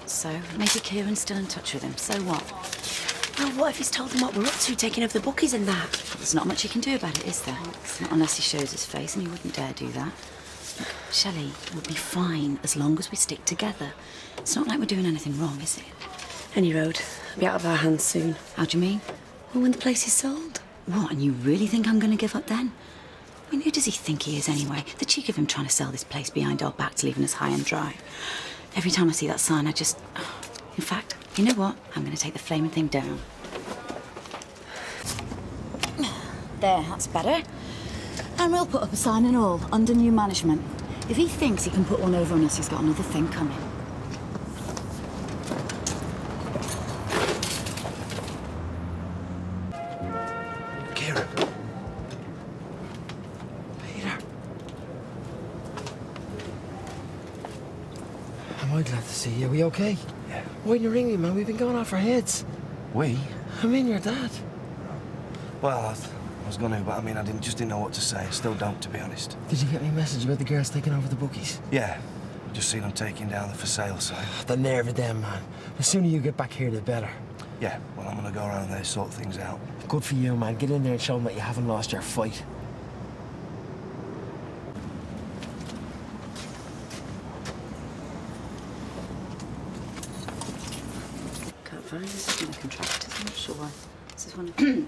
So, maybe Kieran's still in touch with him. So what? Well, what if he's told him what we're up to, taking over the bookies and that? There's not much he can do about it, is there? Not unless he shows his face, and he wouldn't dare do that. Look, Shelley, we'll be fine as long as we stick together. It's not like we're doing anything wrong, is it? Any road. It'll be out of our hands soon. How do you mean? Well, when the place is sold. What, and you really think I'm going to give up then? I mean, who does he think he is anyway? The cheek of him trying to sell this place behind our backs, leaving us high and dry. Every time I see that sign, I just... In fact, you know what? I'm going to take the flaming thing down. There, that's better. And we'll put up a sign and all, under new management. If he thinks he can put one over on us, he's got another thing coming. Kieran. Peter. I'm glad to see you. Are we okay? Yeah. Why didn't you ring me, man? We've been going off our heads. We? I mean, your dad. Well, I was gonna, but I mean, I just didn't know what to say. I still don't, to be honest. Did you get me a message about the girls taking over the bookies? Yeah. Just seen them taking down the for sale sign. The nerve of them, man. The sooner you get back here, the better. Yeah, well, I'm gonna go around there, sort things out. Good for you, man. Get in there and show them that you haven't lost your fight. Can't find this in the contractors, I'm not sure why. This is one of...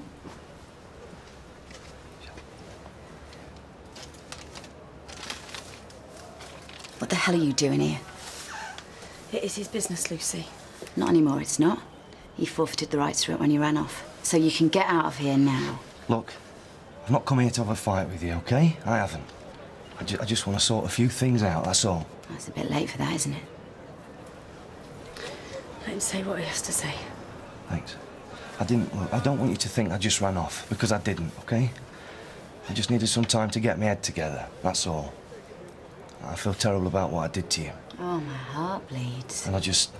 What the hell are you doing here? It is his business, Lucy. Not anymore, it's not. He forfeited the rights to it when he ran off. So you can get out of here now. Look, I've not come here to have a fight with you, OK? I haven't. I just want to sort a few things out, that's all. That's a bit late for that, isn't it? Let him say what he has to say. Thanks. Look, I don't want you to think I just ran off, because I didn't, OK? I just needed some time to get my head together, that's all. I feel terrible about what I did to you. Oh, my heart bleeds. And I just,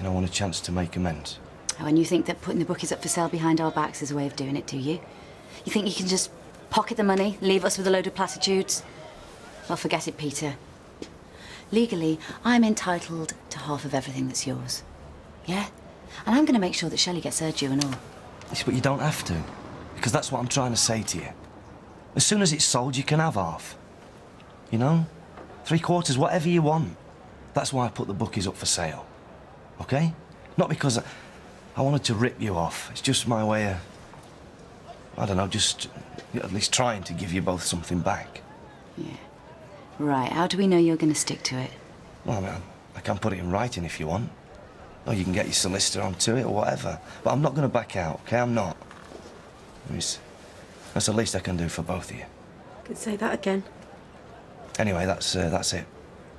want a chance to make amends. Oh, and you think that putting the bookies up for sale behind our backs is a way of doing it, do you? You think you can just pocket the money, leave us with a load of platitudes? Well, forget it, Peter. Legally, I'm entitled to half of everything that's yours. Yeah? And I'm going to make sure that Shelley gets her due and all. Yes, but you don't have to, because that's what I'm trying to say to you. As soon as it's sold, you can have half. You know? 3/4, whatever you want. That's why I put the bookies up for sale. OK? Not because I wanted to rip you off. It's just my way of, I don't know, just at least trying to give you both something back. Yeah. Right, how do we know you're going to stick to it? Well, I mean, I can put it in writing if you want. Or you can get your solicitor onto it or whatever. But I'm not going to back out, OK? I'm not. That's the least I can do for both of you. Could say that again. Anyway, that's it.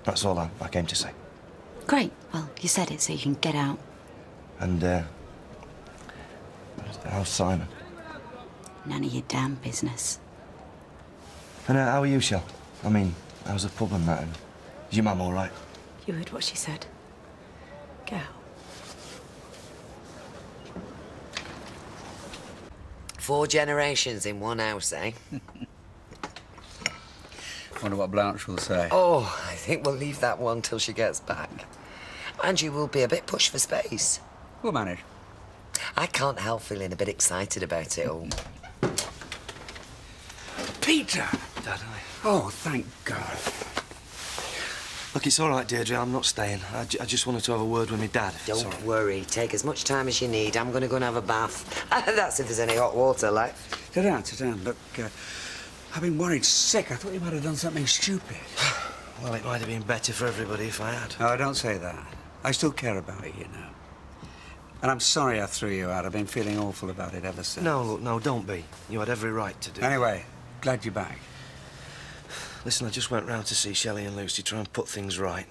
That's all I came to say. Great. Well, you said it, so you can get out. And, how's Simon? None of your damn business. And how are you, Shell? I mean, how's the pub and that? And is your mum all right? You heard what she said. Get out. 4 generations in one house, eh? Wonder what Blanche will say. Oh, I think we'll leave that one till she gets back. And you will be a bit pushed for space. We'll manage. I can't help feeling a bit excited about it all. Peter! Dad, Oh, thank God. Look, it's all right, Deirdre. I'm not staying. I just wanted to have a word with my dad. Don't worry. Take as much time as you need. I'm going to go and have a bath. That's if there's any hot water left. Sit down, sit down. Look, I've been worried sick. I thought you might have done something stupid. Well, it might have been better for everybody if I had. No, don't say that. I still care about you, you know. And I'm sorry I threw you out. I've been feeling awful about it ever since. No, look, no, don't be. You had every right to do it. Anyway, glad you're back. Listen, I just went round to see Shelley and Lucy, try and put things right.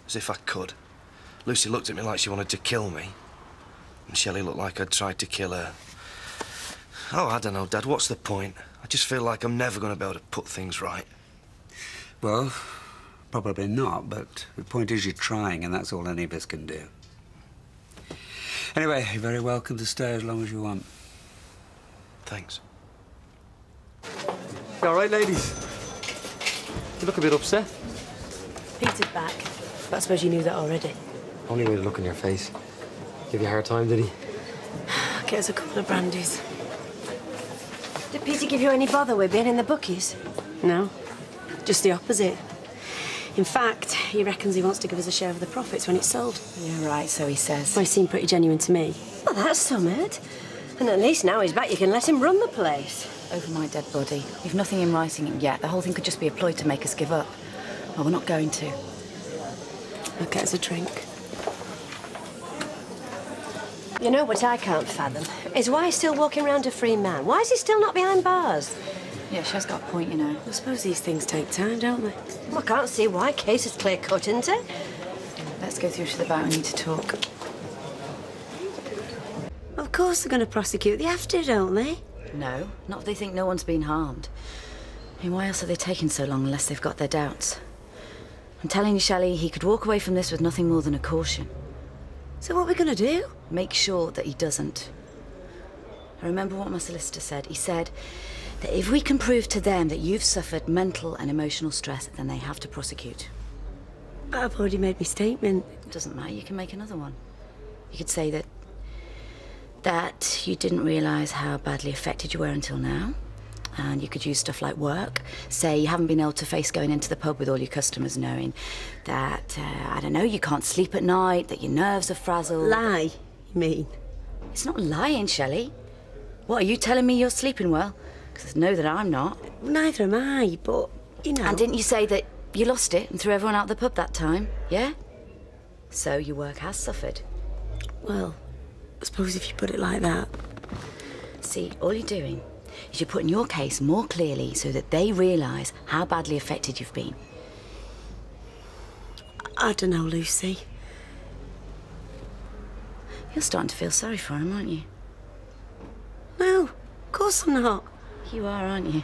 As if I could. Lucy looked at me like she wanted to kill me. And Shelley looked like I'd tried to kill her. Oh, I don't know, Dad, what's the point? I just feel like I'm never going to be able to put things right. Well, probably not, but the point is you're trying, and that's all any of us can do. Anyway, you're very welcome to stay as long as you want. Thanks. You all right, ladies? You look a bit upset. Peter's back. But I suppose you knew that already. Only way to look in your face. Give you a hard time, did he? Get us a couple of brandies. Did Peter give you any bother with being in the bookies? No, just the opposite. In fact, he reckons he wants to give us a share of the profits when it's sold. Yeah, right, so he says. Well, he seemed pretty genuine to me. Well, that's summit. And at least now he's back, you can let him run the place. Over my dead body. We've nothing in writing yet. The whole thing could just be a ploy to make us give up. Well, we're not going to. I'll get us a drink. You know what I can't fathom? Is why he's still walking around a free man. Why is he still not behind bars? Yeah, she's got a point, you know. I suppose these things take time, don't they? Well, I can't see why. Case is clear-cut, isn't it? Let's go through to the back. We need to talk. Of course they're going to prosecute. They have to, don't they? No, not if they think no one's been harmed. I mean, why else are they taking so long unless they've got their doubts? I'm telling you, Shelley, he could walk away from this with nothing more than a caution. So what are we going to do? Make sure that he doesn't. I remember what my solicitor said. He said that if we can prove to them that you've suffered mental and emotional stress, then they have to prosecute. I've already made my statement. It doesn't matter, you can make another one. You could say that you didn't realise how badly affected you were until now. And you could use stuff like work. Say you haven't been able to face going into the pub with all your customers knowing that, I don't know, you can't sleep at night, that your nerves are frazzled. Lie, you mean? It's not lying, Shelley. What, are you telling me you're sleeping well? Because I know that I'm not. Neither am I, but, you know... And didn't you say that you lost it and threw everyone out of the pub that time, yeah? So your work has suffered. Well, I suppose if you put it like that. See, all you're doing is you're putting your case more clearly so that they realise how badly affected you've been. I don't know, Lucy. You're starting to feel sorry for him, aren't you? No, of course I'm not. You are, aren't you?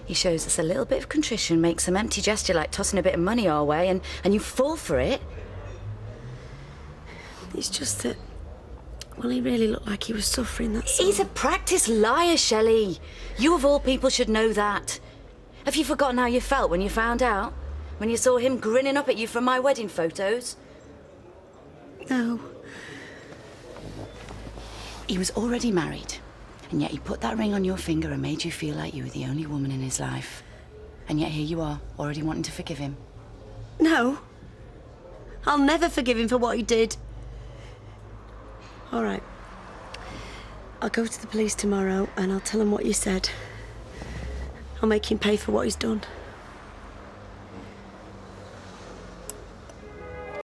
He shows us a little bit of contrition, makes some empty gesture like tossing a bit of money our way, and you fall for it. It's just that, well, he really looked like he was suffering, that's all. He's a practiced liar, Shelley. You of all people should know that. Have you forgotten how you felt when you found out? When you saw him grinning up at you from my wedding photos? No. He was already married, and yet he put that ring on your finger and made you feel like you were the only woman in his life. And yet here you are, already wanting to forgive him. No. I'll never forgive him for what he did. All right. I'll go to the police tomorrow and I'll tell him what you said. I'll make him pay for what he's done.